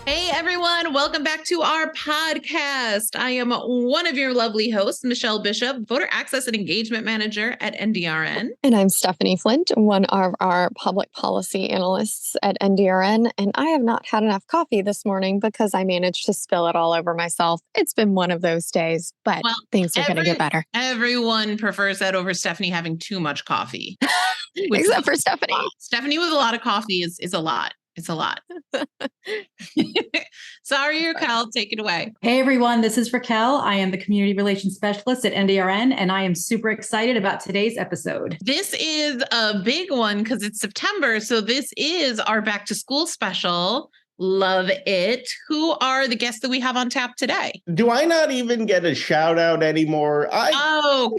Hey everyone, welcome back to our podcast. I am one of your lovely hosts, Michelle Bishop, Voter Access and Engagement Manager at NDRN. And I'm Stephanie Flint, one of our public policy analysts at NDRN. And I have not had enough coffee this morning because I managed to spill it all over myself. It's been one of those days, but things are going to get better. Everyone prefers that over Stephanie having too much coffee. Except for Stephanie. Stephanie with a lot of coffee is a lot. It's a lot. Sorry, Raquel, take it away. Hey, everyone. This is Raquel. I am the Community Relations Specialist at NDRN, and I am super excited about today's episode. This is a big one because it's September. So this is our back to school special. Love it. Who are the guests that we have on tap today? Do I not even get a shout out anymore? I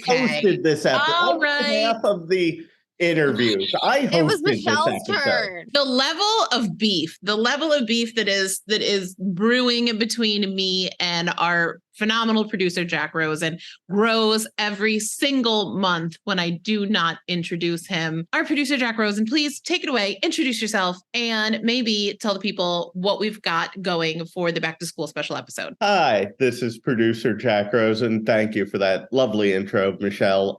hosted this episode. All right. Half of the interviews. It was Michelle's turn. The level of beef that is brewing between me and our phenomenal producer, Jack Rosen, grows every single month when I do not introduce him. Our producer, Jack Rosen, please take it away, introduce yourself, and maybe tell the people what we've got going for the back to school special episode. Hi, this is producer Jack Rosen. Thank you for that lovely intro, Michelle.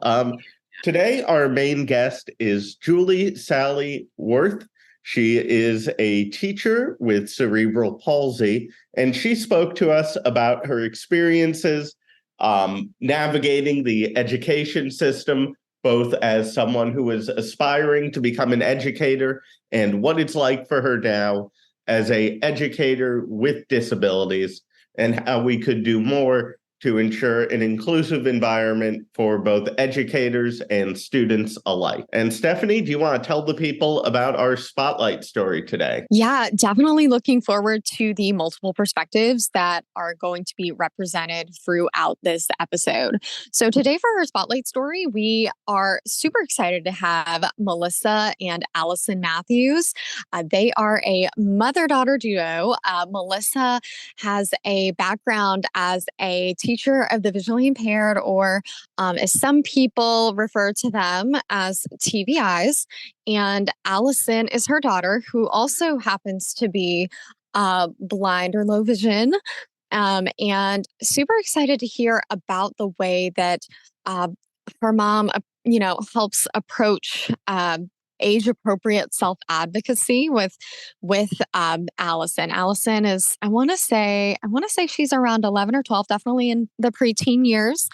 Today, our main guest is Julie Sally Worth. She is a teacher with cerebral palsy, and she spoke to us about her experiences navigating the education system, both as someone who is aspiring to become an educator and what it's like for her now as an educator with disabilities, and how we could do more to ensure an inclusive environment for both educators and students alike. And Stephanie, do you want to tell the people about our spotlight story today? Yeah, definitely looking forward to the multiple perspectives that are going to be represented throughout this episode. So today for our spotlight story, we are super excited to have Melissa and Allison Matthews. They are a mother-daughter duo. Melissa has a background as a teacher of the visually impaired, or as some people refer to them as TVIs. And Allison is her daughter, who also happens to be blind or low vision. And super excited to hear about the way that her mom, helps approach age-appropriate self-advocacy with Allison. Allison is, I want to say she's around 11 or 12, definitely in the preteen years.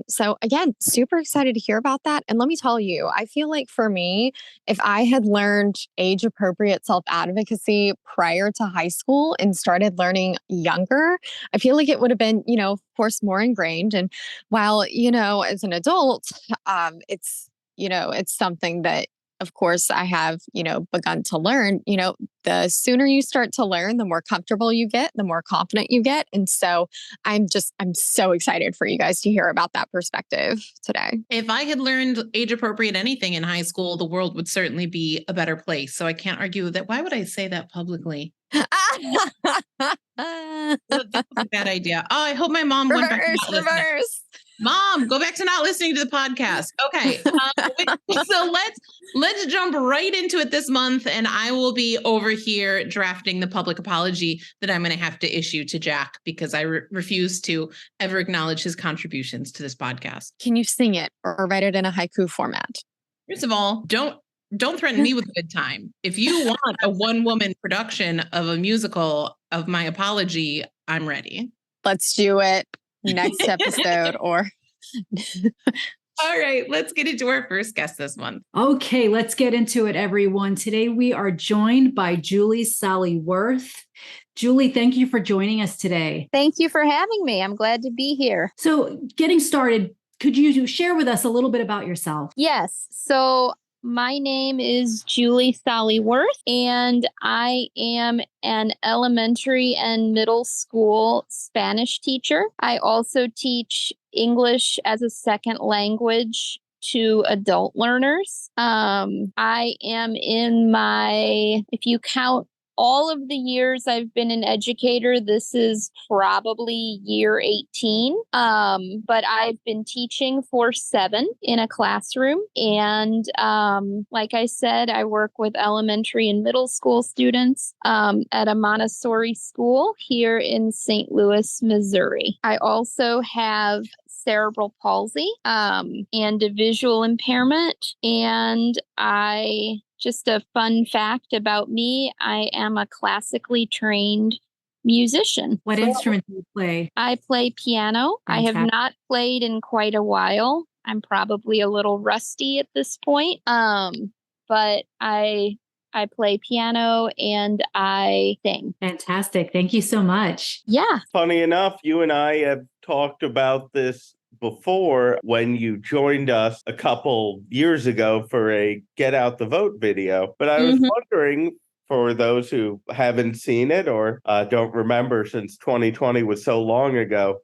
So again, super excited to hear about that. And let me tell you, I feel like for me, if I had learned age-appropriate self-advocacy prior to high school and started learning younger, I feel like it would have been, of course, more ingrained. And while, as an adult, it's something that, of course, I have, begun to learn. The sooner you start to learn, the more comfortable you get, the more confident you get. And so I'm so excited for you guys to hear about that perspective today. If I had learned age appropriate anything in high school, the world would certainly be a better place. So I can't argue with that. Why would I say that publicly? That's a bad idea. Oh, I hope my mom went back to reverse. Mom, go back to not listening to the podcast. Okay. So let's jump right into it this month. And I will be over here drafting the public apology that I'm going to have to issue to Jack because I refuse to ever acknowledge his contributions to this podcast. Can you sing it or write it in a haiku format? First of all, don't threaten me with a good time. If you want a one-woman production of a musical of my apology, I'm ready. Let's do it. Next episode or all right, let's get into our first guest this month. Okay, let's get into it, everyone. Today we are joined by Julie Sally Worth. Julie, thank you for joining us today. Thank you for having me. I'm glad to be here. So getting started, could you share with us a little bit about yourself? Yes. So my name is Julie Sally Worth, and I am an elementary and middle school Spanish teacher. I also teach English as a second language to adult learners. I am in my, if you count all of the years I've been an educator, this is probably year 18. But I've been teaching for 7 in a classroom. And like I said, I work with elementary and middle school students at a Montessori school here in St. Louis, Missouri. I also have cerebral palsy and a visual impairment. And just a fun fact about me, I am a classically trained musician. What instrument do you play? I play piano. I have not played in quite a while. I'm probably a little rusty at this point. But I play piano and I sing. Fantastic. Thank you so much. Yeah. Funny enough, you and I have talked about this before when you joined us a couple years ago for a Get Out the Vote video. But I was wondering, for those who haven't seen it or don't remember since 2020 was so long ago,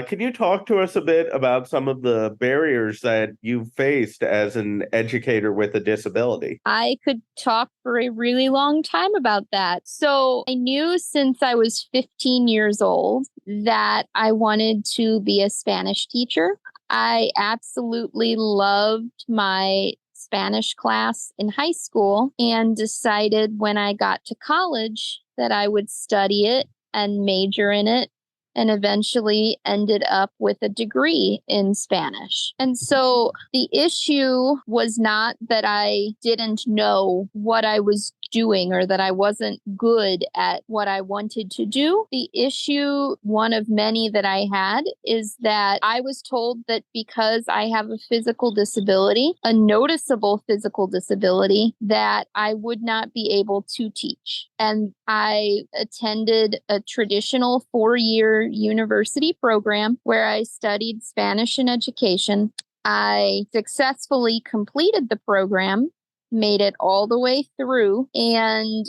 can you talk to us a bit about some of the barriers that you faced as an educator with a disability? I could talk for a really long time about that. So I knew since I was 15 years old that I wanted to be a Spanish teacher. I absolutely loved my Spanish class in high school and decided when I got to college that I would study it and major in it, and eventually ended up with a degree in Spanish. And so the issue was not that I didn't know what I was doing or that I wasn't good at what I wanted to do. The issue, one of many that I had, is that I was told that because I have a physical disability, a noticeable physical disability, that I would not be able to teach. And I attended a traditional 4-year university program where I studied Spanish and education. I successfully completed the program, made it all the way through. And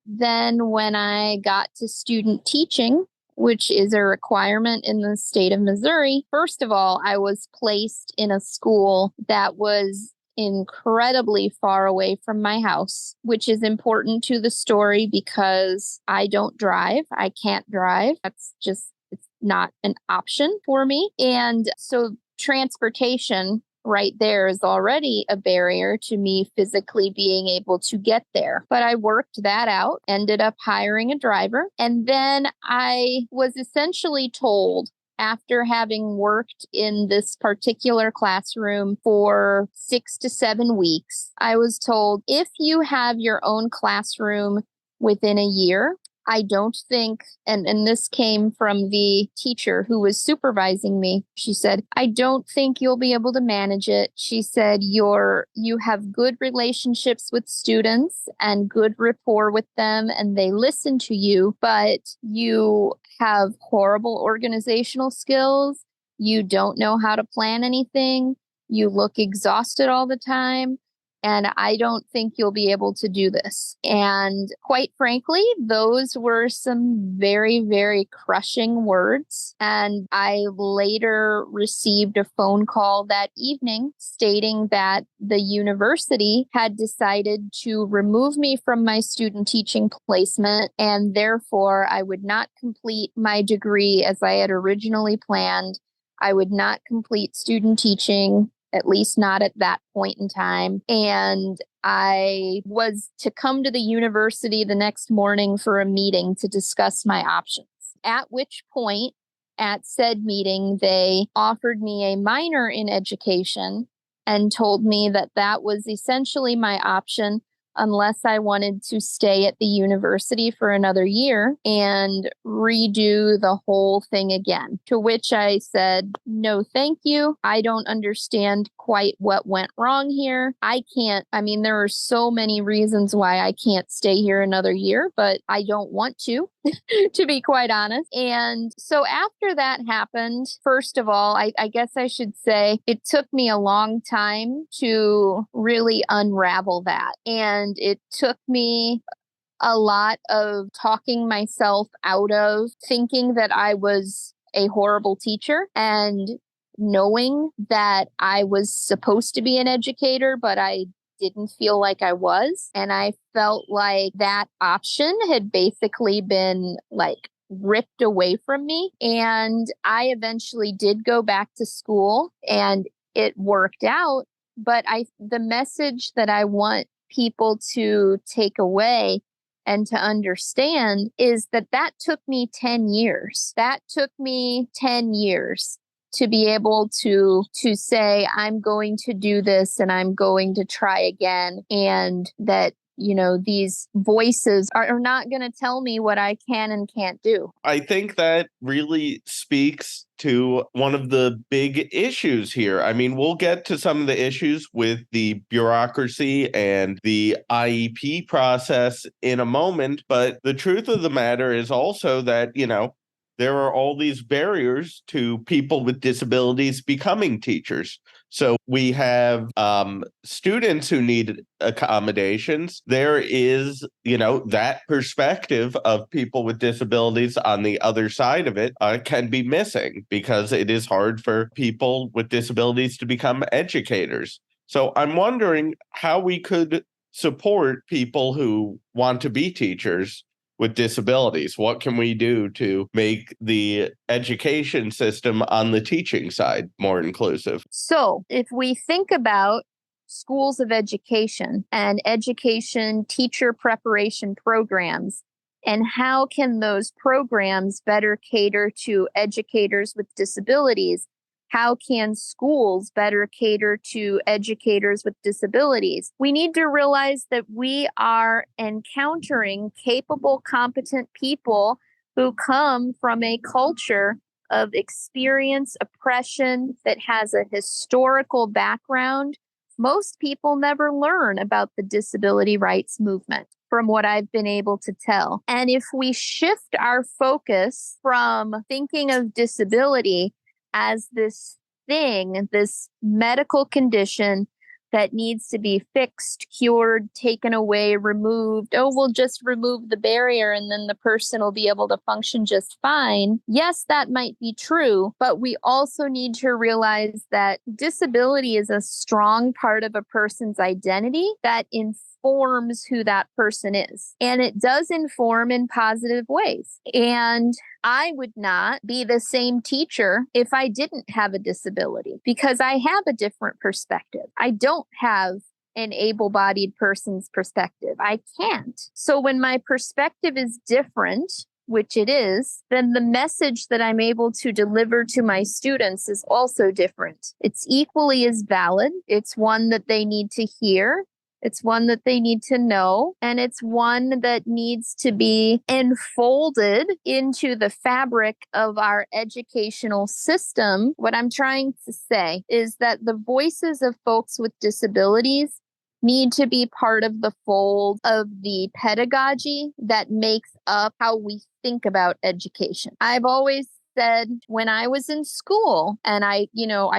then when I got to student teaching, which is a requirement in the state of Missouri, first of all, I was placed in a school that was incredibly far away from my house, which is important to the story because I don't drive. I can't drive. It's not an option for me. And so transportation right there is already a barrier to me physically being able to get there. But I worked that out, ended up hiring a driver. And then I was essentially told, after having worked in this particular classroom for 6 to 7 weeks, I was told, if you have your own classroom within a year, I don't think, and this came from the teacher who was supervising me. She said, I don't think you'll be able to manage it. She said, you have good relationships with students and good rapport with them, and they listen to you, but you have horrible organizational skills. You don't know how to plan anything. You look exhausted all the time. And I don't think you'll be able to do this. And quite frankly, those were some very, very crushing words. And I later received a phone call that evening stating that the university had decided to remove me from my student teaching placement, and therefore I would not complete my degree as I had originally planned. I would not complete student teaching, at least not at that point in time. And I was to come to the university the next morning for a meeting to discuss my options. At which point, at said meeting, they offered me a minor in education and told me that that was essentially my option unless I wanted to stay at the university for another year and redo the whole thing again. To which I said, no, thank you. I don't understand quite what went wrong here. There are so many reasons why I can't stay here another year, but I don't want to be quite honest. And so after that happened, first of all, I guess I should say it took me a long time to really unravel that. And it took me a lot of talking myself out of thinking that I was a horrible teacher and knowing that I was supposed to be an educator, but I didn't feel like I was. And I felt like that option had basically been like ripped away from me. And I eventually did go back to school and it worked out. But the message that I want people to take away and to understand is that took me 10 years. That took me 10 years to be able to say, I'm going to do this and I'm going to try again. And that, these voices are not going to tell me what I can and can't do. I think that really speaks to one of the big issues here. I mean, we'll get to some of the issues with the bureaucracy and the IEP process in a moment, but the truth of the matter is also that, there are all these barriers to people with disabilities becoming teachers. So we have students who need accommodations. There is, that perspective of people with disabilities on the other side of it can be missing because it is hard for people with disabilities to become educators. So I'm wondering how we could support people who want to be teachers with disabilities. What can we do to make the education system on the teaching side more inclusive? So if we think about schools of education and education teacher preparation programs, and how can those programs better cater to educators with disabilities? How can schools better cater to educators with disabilities? We need to realize that we are encountering capable, competent people who come from a culture of experience, oppression that has a historical background. Most people never learn about the disability rights movement, from what I've been able to tell. And if we shift our focus from thinking of disability as this thing, this medical condition that needs to be fixed, cured, taken away, removed. Oh, we'll just remove the barrier and then the person will be able to function just fine. Yes, that might be true, but we also need to realize that disability is a strong part of a person's identity that informs who that person is. And it does inform in positive ways. And I would not be the same teacher if I didn't have a disability because I have a different perspective. I don't have an able-bodied person's perspective. I can't. So when my perspective is different, which it is, then the message that I'm able to deliver to my students is also different. It's equally as valid. It's one that they need to hear. It's one that they need to know, and it's one that needs to be enfolded into the fabric of our educational system. What I'm trying to say is that the voices of folks with disabilities need to be part of the fold of the pedagogy that makes up how we think about education. I've always said when I was in school, and I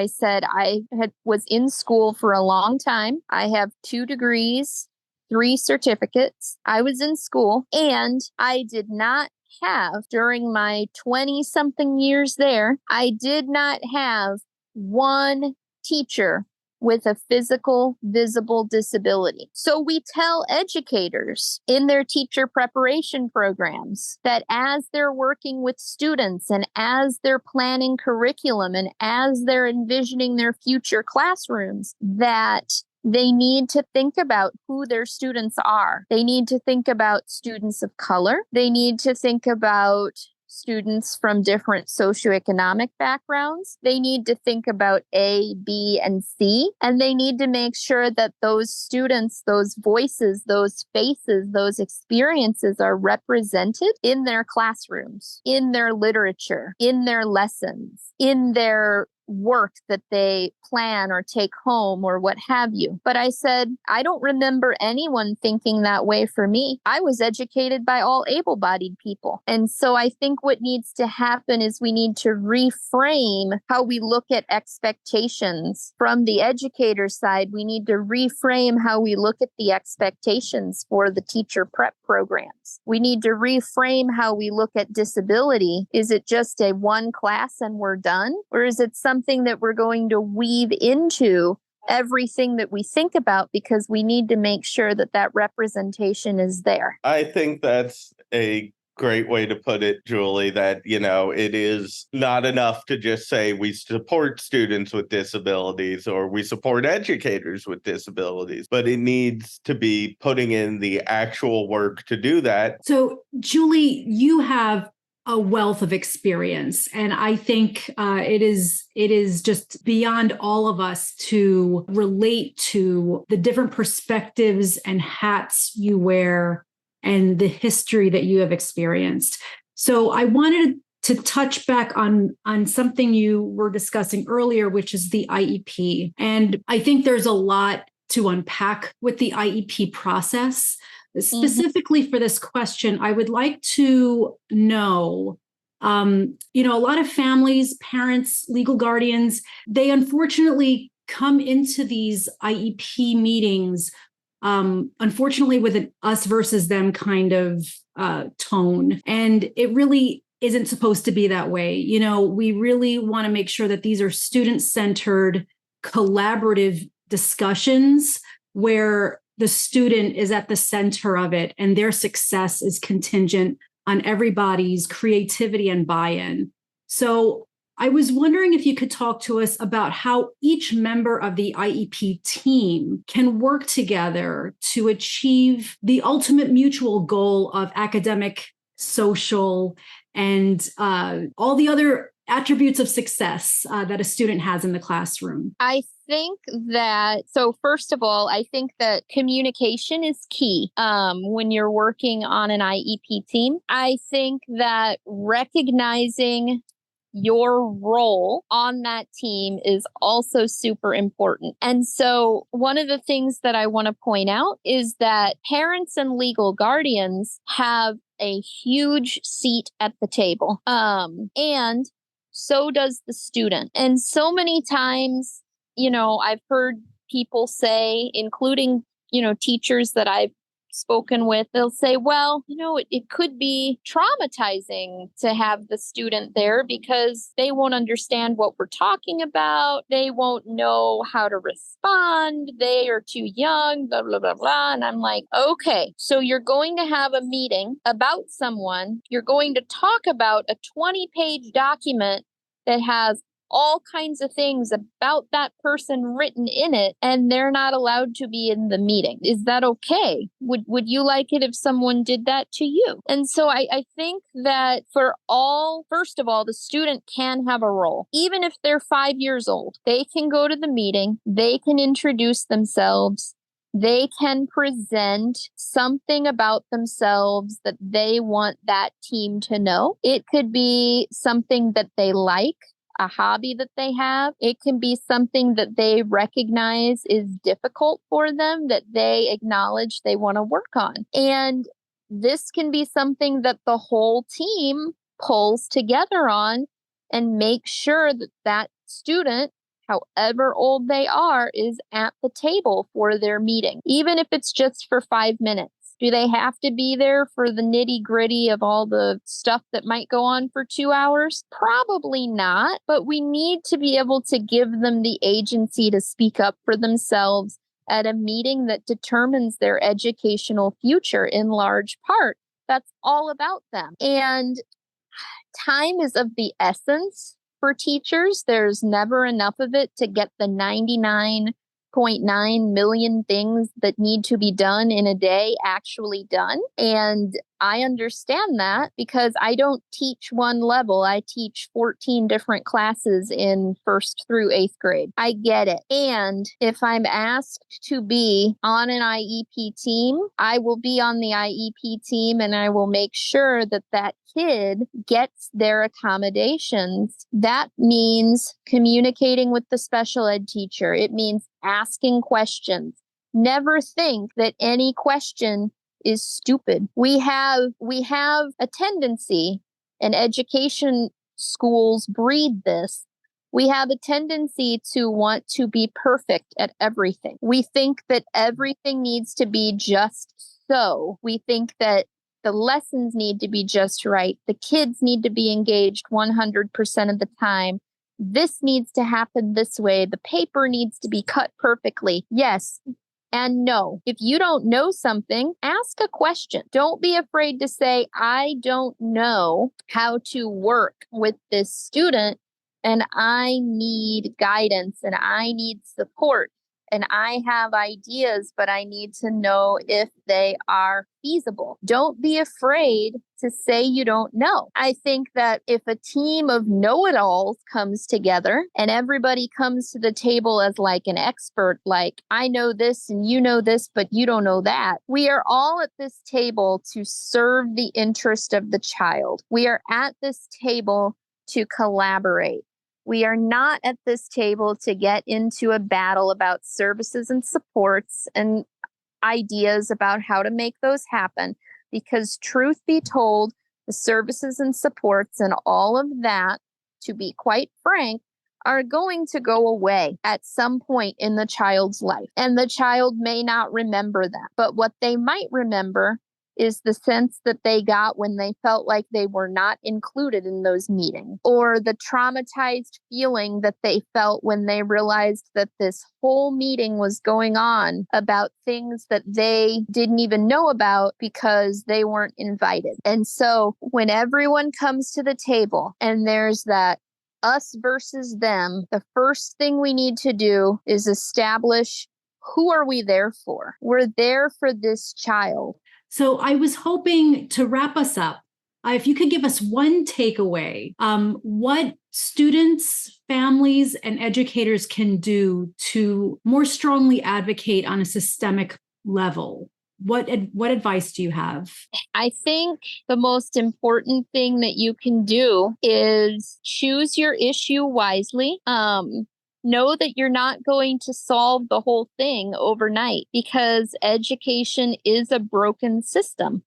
said I was in school for a long time. I have 2 degrees, 3 certificates. I was in school and I did not have, during my 20-something years there, I did not have one teacher with a physical, visible disability. So we tell educators in their teacher preparation programs that as they're working with students and as they're planning curriculum and as they're envisioning their future classrooms, that they need to think about who their students are. They need to think about students of color. They need to think about students from different socioeconomic backgrounds. They need to think about A, B, and C, and they need to make sure that those students, those voices, those faces, those experiences are represented in their classrooms, in their literature, in their lessons, in their work that they plan or take home or what have you. But I said, I don't remember anyone thinking that way for me. I was educated by all able-bodied people. And so I think what needs to happen is we need to reframe how we look at expectations from the educator side. We need to reframe how we look at the expectations for the teacher prep programs. We need to reframe how we look at disability. Is it just a one class and we're done? Or is it something that we're going to weave into everything that we think about because we need to make sure that that representation is there. I think that's a great way to put it, Julie, that, it is not enough to just say we support students with disabilities or we support educators with disabilities, but it needs to be putting in the actual work to do that. So, Julie, you have a wealth of experience, and I think it is just beyond all of us to relate to the different perspectives and hats you wear and the history that you have experienced. So I wanted to touch back on something you were discussing earlier, which is the IEP. And I think there's a lot to unpack with the IEP process. Specifically for this question, I would like to know, a lot of families, parents, legal guardians, they unfortunately come into these IEP meetings unfortunately with an us versus them kind of tone. And it really isn't supposed to be that way. We really want to make sure that these are student-centered, collaborative discussions where the student is at the center of it and their success is contingent on everybody's creativity and buy-in. So I was wondering if you could talk to us about how each member of the IEP team can work together to achieve the ultimate mutual goal of academic, social, and all the other attributes of success that a student has in the classroom. I think that, so first of all, I think that communication is key when you're working on an IEP team. I think that recognizing your role on that team is also super important. And so one of the things that I want to point out is that parents and legal guardians have a huge seat at the table. And so does the student. And so many times, I've heard people say, including, teachers that I've spoken with, they'll say, well, it could be traumatizing to have the student there because they won't understand what we're talking about. They won't know how to respond. They are too young, blah, blah, blah, blah. And I'm like, okay, so you're going to have a meeting about someone. You're going to talk about a 20-page document that has all kinds of things about that person written in it, and they're not allowed to be in the meeting. Is that okay? Would you like it if someone did that to you? And so I think that first of all, the student can have a role. Even if they're 5 years old, they can go to the meeting, they can introduce themselves, they can present something about themselves that they want that team to know. It could be something that they like, a hobby that they have. It can be something that they recognize is difficult for them that they acknowledge they want to work on. And this can be something that the whole team pulls together on and make sure that that student, however old they are, is at the table for their meeting, even if it's just for 5 minutes. Do they have to be there for the nitty gritty of all the stuff that might go on for 2 hours? Probably not, but we need to be able to give them the agency to speak up for themselves at a meeting that determines their educational future in large part. That's all about them. And time is of the essence for teachers. There's never enough of it to get the 99.9 million things that need to be done in a day actually done. And I understand that because I don't teach one level. I teach 14 different classes in 1st through 8th grade. I get it. And if I'm asked to be on an IEP team, I will be on the IEP team and I will make sure that that kid gets their accommodations. That means communicating with the special ed teacher. It means asking questions. Never think that any question is stupid. We have a tendency, and education schools breed this. We have a tendency to want to be perfect at everything. We think that everything needs to be just so. We think that the lessons need to be just right. The kids need to be engaged 100% of the time. this needs to happen this way. The paper needs to be cut perfectly. Yes. And no, if you don't know something, ask a question. Don't be afraid to say, I don't know how to work with this student and I need guidance and I need support. And I have ideas, but I need to know if they are feasible. Don't be afraid to say you don't know. I think that if a team of know-it-alls comes together and everybody comes to the table as like an expert, like I know this and you know this, but you don't know that. We are all at this table to serve the interest of the child. We are at this table to collaborate. We are not at this table to get into a battle about services and supports and ideas about how to make those happen. Because truth be told, the services and supports and all of that, to be quite frank, are going to go away at some point in the child's life. And the child may not remember that. But what they might remember is the sense that they got when they felt like they were not included in those meetings, or the traumatized feeling that they felt when they realized that this whole meeting was going on about things that they didn't even know about because they weren't invited. And so when everyone comes to the table and there's that us versus them, the first thing we need to do is establish, who are we there for? We're there for this child. So I was hoping to wrap us up. If you could give us one takeaway, what students, families, and educators can do to more strongly advocate on a systemic level. What advice do you have? I think the most important thing that you can do is choose your issue wisely. Know that you're not going to solve the whole thing overnight because education is a broken system.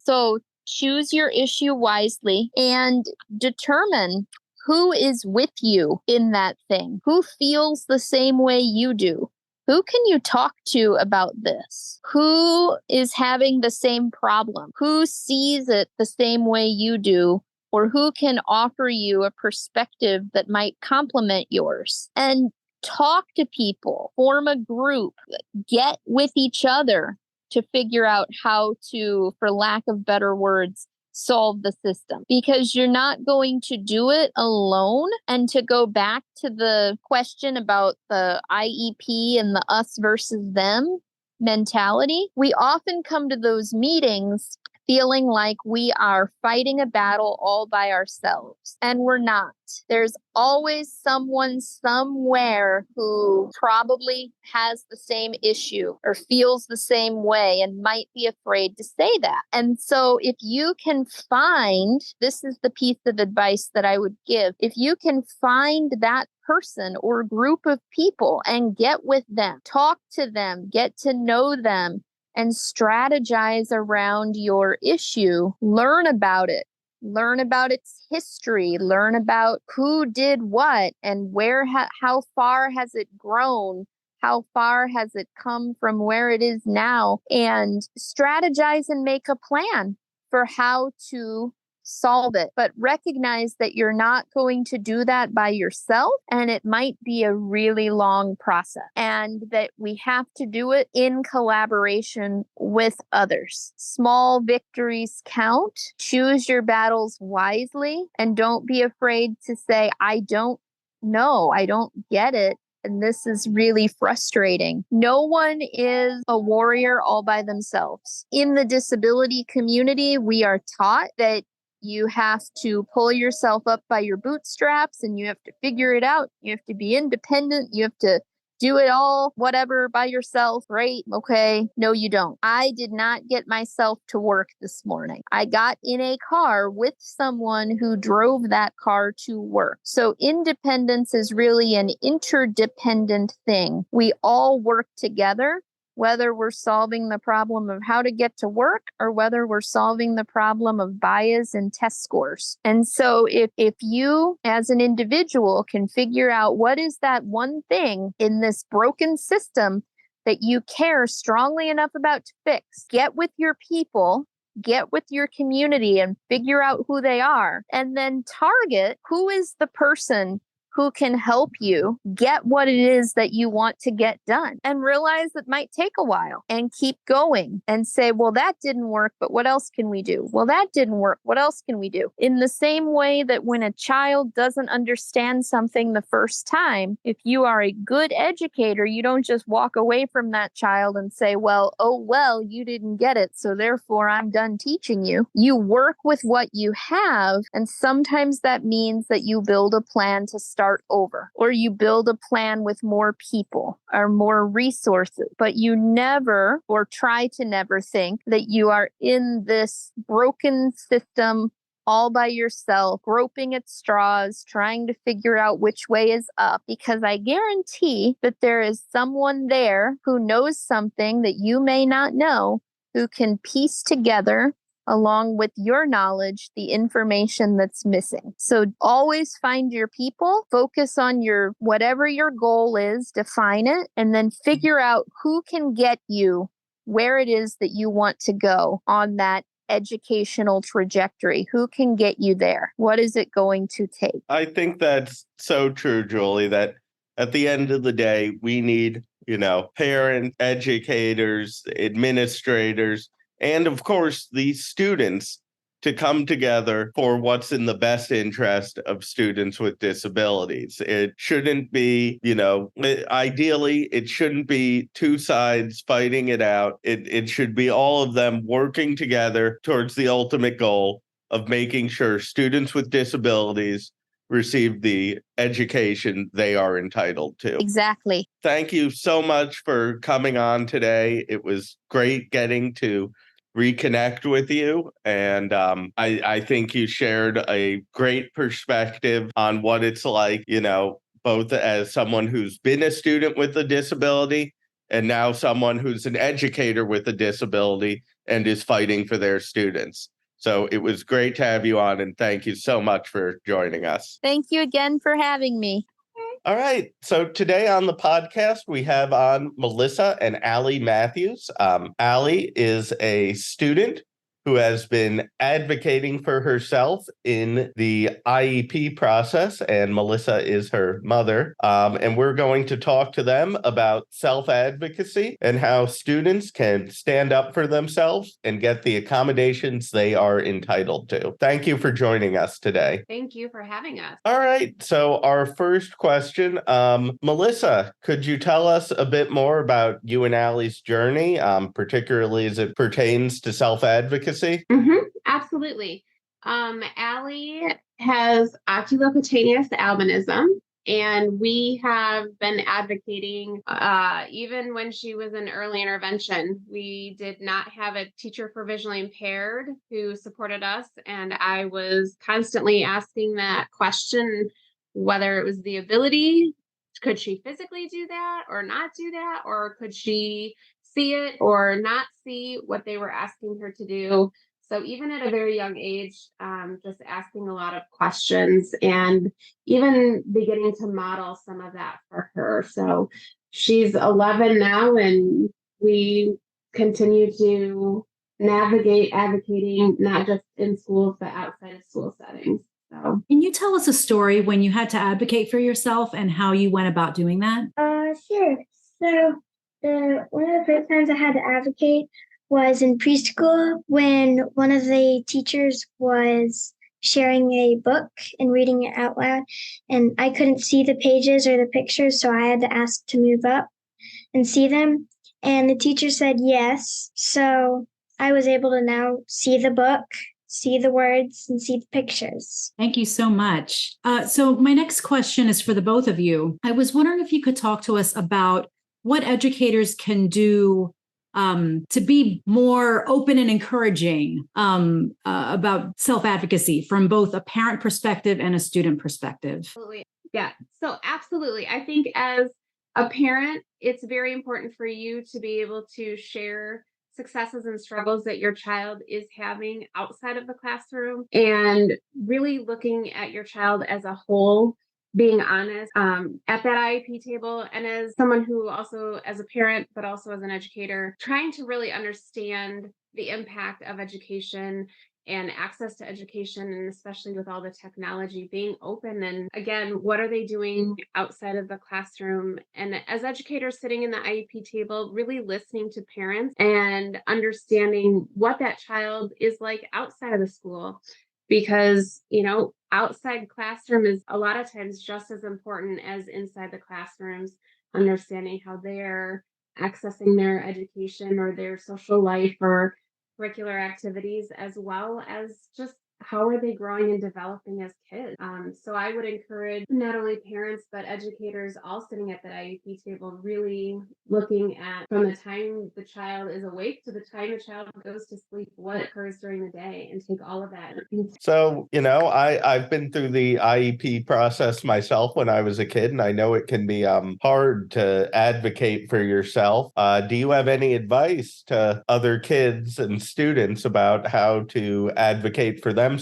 So choose your issue wisely and determine who is with you in that thing, who feels the same way you do. Who can you talk to about this? Who is having the same problem? Who sees it the same way you do? Or who can offer you a perspective that might complement yours? And talk to people, form a group, get with each other to figure out how to, for lack of better words, solve the system, because you're not going to do it alone. And to go back to the question about the IEP and the us versus them mentality, we often come to those meetings feeling like we are fighting a battle all by ourselves. And we're not. There's always someone somewhere who probably has the same issue or feels the same way and might be afraid to say that. And so if you can find, this is the piece of advice that I would give, if you can find that person or group of people and get with them, talk to them, get to know them, and strategize around your issue, learn about it, learn about its history, learn about who did what and where, how far has it grown, how far has it come from where it is now, and strategize and make a plan for how to solve it. But recognize that you're not going to do that by yourself, and it might be a really long process, and that we have to do it in collaboration with others. Small victories count. Choose your battles wisely, and don't be afraid to say, I don't know, I don't get it, and this is really frustrating. No one is a warrior all by themselves. In the disability community, we are taught that you have to pull yourself up by your bootstraps and you have to figure it out. You have to be independent. You have to do it all, whatever, by yourself. Right? Okay. No, you don't. I did not get myself to work this morning. I got in a car with someone who drove that car to work. So independence is really an interdependent thing. We all work together, whether we're solving the problem of how to get to work or whether we're solving the problem of bias and test scores. And so if you as an individual can figure out what is that one thing in this broken system that you care strongly enough about to fix, get with your people, get with your community and figure out who they are, and then target who is the person who can help you get what it is that you want to get done, and realize it might take a while, and keep going and say, well, that didn't work, but what else can we do? Well, that didn't work. What else can we do? In the same way that when a child doesn't understand something the first time, if you are a good educator, you don't just walk away from that child and say, well, oh, well, you didn't get it, so therefore I'm done teaching you. You work with what you have, and sometimes that means that you build a plan to start over, or you build a plan with more people or more resources, but you never, or try to never, think that you are in this broken system all by yourself, groping at straws, trying to figure out which way is up, because I guarantee that there is someone there who knows something that you may not know, who can piece together, along with your knowledge, the information that's missing. So always find your people, focus on your whatever your goal is, define it, and then figure out who can get you where it is that you want to go on that educational trajectory. Who can get you there? What is it going to take? I think that's so true, Julie, that at the end of the day, we need, parents, educators, administrators, and of course, these students to come together for what's in the best interest of students with disabilities. It shouldn't be, ideally, it shouldn't be two sides fighting it out. It should be all of them working together towards the ultimate goal of making sure students with disabilities receive the education they are entitled to. Exactly. Thank you so much for coming on today. It was great getting to reconnect with you. And I think you shared a great perspective on what it's like, both as someone who's been a student with a disability and now someone who's an educator with a disability and is fighting for their students. So it was great to have you on, and thank you so much for joining us. Thank you again for having me. All right. So today on the podcast, we have on Melissa and Allie Matthews. Allie is a student who has been advocating for herself in the IEP process, and Melissa is her mother. And we're going to talk to them about self-advocacy and how students can stand up for themselves and get the accommodations they are entitled to. Thank you for joining us today. Thank you for having us. All right. So our first question, Melissa, could you tell us a bit more about you and Allie's journey, particularly as it pertains to self-advocacy? Absolutely. Allie has oculocutaneous albinism, and we have been advocating even when she was in early intervention. We did not have a teacher for visually impaired who supported us, and I was constantly asking that question, whether it was the ability, could she physically do that or not do that, or could she see it or not see what they were asking her to do. So even at a very young age, just asking a lot of questions and even beginning to model some of that for her. So she's 11 now, and we continue to navigate advocating, not just in schools, but outside of school settings. So, can you tell us a story when you had to advocate for yourself and how you went about doing that? Sure. So one of the first times I had to advocate was in preschool when one of the teachers was sharing a book and reading it out loud, and I couldn't see the pages or the pictures, so I had to ask to move up and see them. And the teacher said yes, so I was able to now see the book, see the words, and see the pictures. Thank you so much. So my next question is for the both of you. I was wondering if you could talk to us about what educators can do to be more open and encouraging about self-advocacy from both a parent perspective and a student perspective. Absolutely. Yeah. So absolutely. I think as a parent, it's very important for you to be able to share successes and struggles that your child is having outside of the classroom, and really looking at your child as a whole, being honest at that IEP table. And as someone who also, as a parent, but also as an educator, trying to really understand the impact of education and access to education, and especially with all the technology being open. And again, what are they doing outside of the classroom? And as educators sitting in the IEP table, really listening to parents and understanding what that child is like outside of the school. Because, outside classroom is a lot of times just as important as inside the classrooms, understanding how they're accessing their education or their social life or curricular activities, as well as just how are they growing and developing as kids. So I would encourage not only parents, but educators all sitting at the IEP table, really looking at from the time the child is awake to the time the child goes to sleep, what occurs during the day, and take all of that. So, I've been through the IEP process myself when I was a kid, and I know it can be hard to advocate for yourself. Do you have any advice to other kids and students about how to advocate for themselves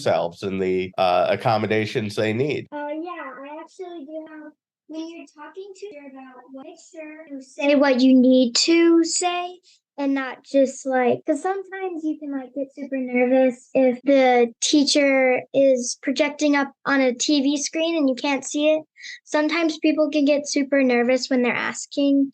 and the accommodations they need? Yeah, I actually do have. When you're talking to her about what, make sure to say what you need to say and not just because sometimes you can get super nervous if the teacher is projecting up on a TV screen and you can't see it. Sometimes people can get super nervous when they're asking.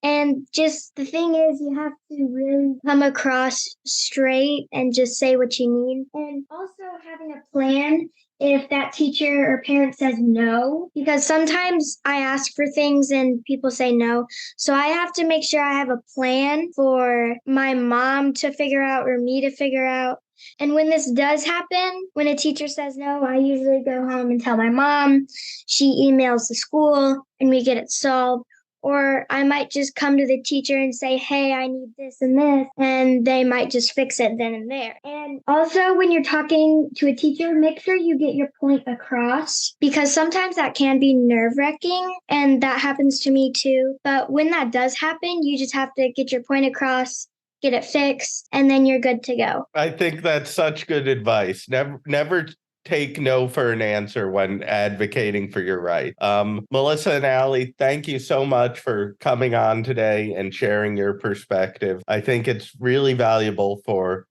And just the thing is, you have to really come across straight and just say what you need. And also having a plan if that teacher or parent says no, because sometimes I ask for things and people say no. So I have to make sure I have a plan for my mom to figure out or me to figure out. And when this does happen, when a teacher says no, I usually go home and tell my mom. She emails the school and we get it solved. Or I might just come to the teacher and say, hey, I need this and this, and they might just fix it then and there. And also, when you're talking to a teacher, make sure you get your point across, because sometimes that can be nerve-wracking, and that happens to me too. But when that does happen, you just have to get your point across, get it fixed, and then you're good to go. I think that's such good advice. Never take no for an answer when advocating for your right. Melissa and Allie, thank you so much for coming on today and sharing your perspective. I think it's really valuable for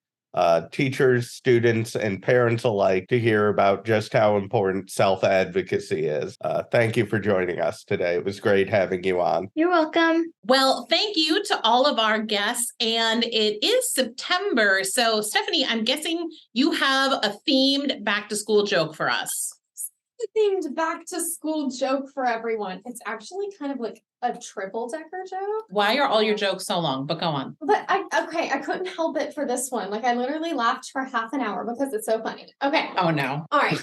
teachers, students, and parents alike to hear about just how important self-advocacy is. Thank you for joining us today. It was great having you on. You're welcome. Well, thank you to all of our guests. And it is September. So, Stephanie, I'm guessing you have a themed back to school joke for us. Themed back to school joke for everyone. It's actually kind of like a triple decker joke. Why are all your jokes so long? But go on. But I couldn't help it for this one. I literally laughed for half an hour because it's so funny. Okay. Oh no. All right.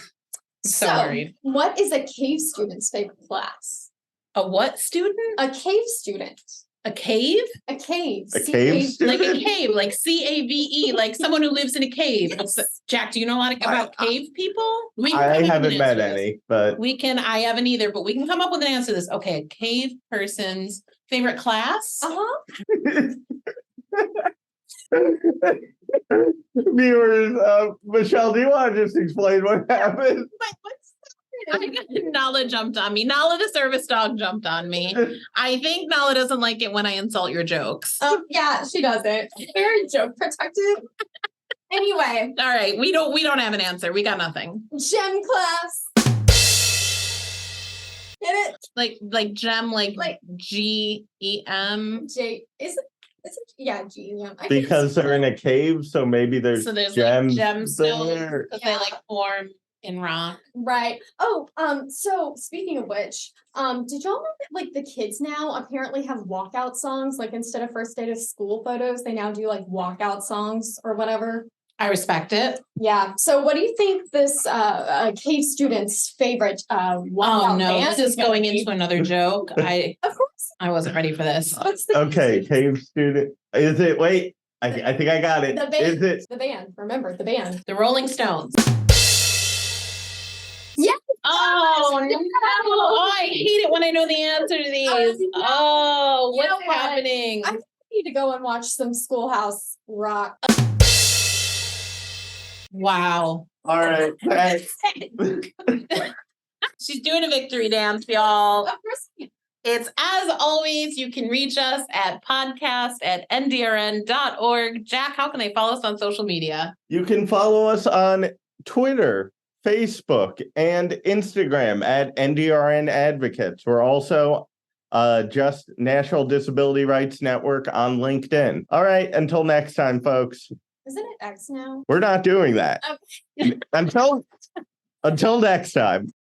So worried. What is a cave student's favorite class? A what student? A cave student. A cave? A cave. A cave student? Like a cave, like CAVE, like someone who lives in a cave. Yes. Jack, do you know a lot about cave people? I haven't met any, but I haven't either, but we can come up with an answer to this. Okay, a cave person's favorite class? Viewers, Michelle, do you want to just explain what happened? Nala jumped on me. Nala, the service dog, jumped on me. I think Nala doesn't like it when I insult your jokes. Yeah, she doesn't. Very joke protective. Anyway. All right. We don't have an answer. We got nothing. Gem class. Get it? Like gem, like GEM. J is it? Yeah, GEM. Because they're in a cave, so maybe there's gems gemstones because they form in rock. Right. Oh, so speaking of which, did y'all know that the kids now apparently have walkout songs? Instead of first day to school photos, they now do walkout songs or whatever. I respect it. Yeah. So what do you think this cave student's favorite walkout Oh no, band this is going into another joke. Of course. I wasn't ready for this. What's the cave student. Is it wait? I think I got it. The band. Is it the band? Remember the band. The Rolling Stones. Yeah. Oh no! Oh, I hate it when I know the answer to these. What's happening? I need to go and watch some Schoolhouse Rock. Wow. all right? Thanks. She's doing a victory dance, y'all. Of course. It's as always, you can reach us at podcast@ndrn.org. Jack, how can they follow us on social media? You can follow us on Twitter, Facebook, and Instagram at NDRN Advocates. We're also just National Disability Rights Network on LinkedIn. All right, until next time, folks. Isn't it X now? We're not doing that. Okay. Until next time.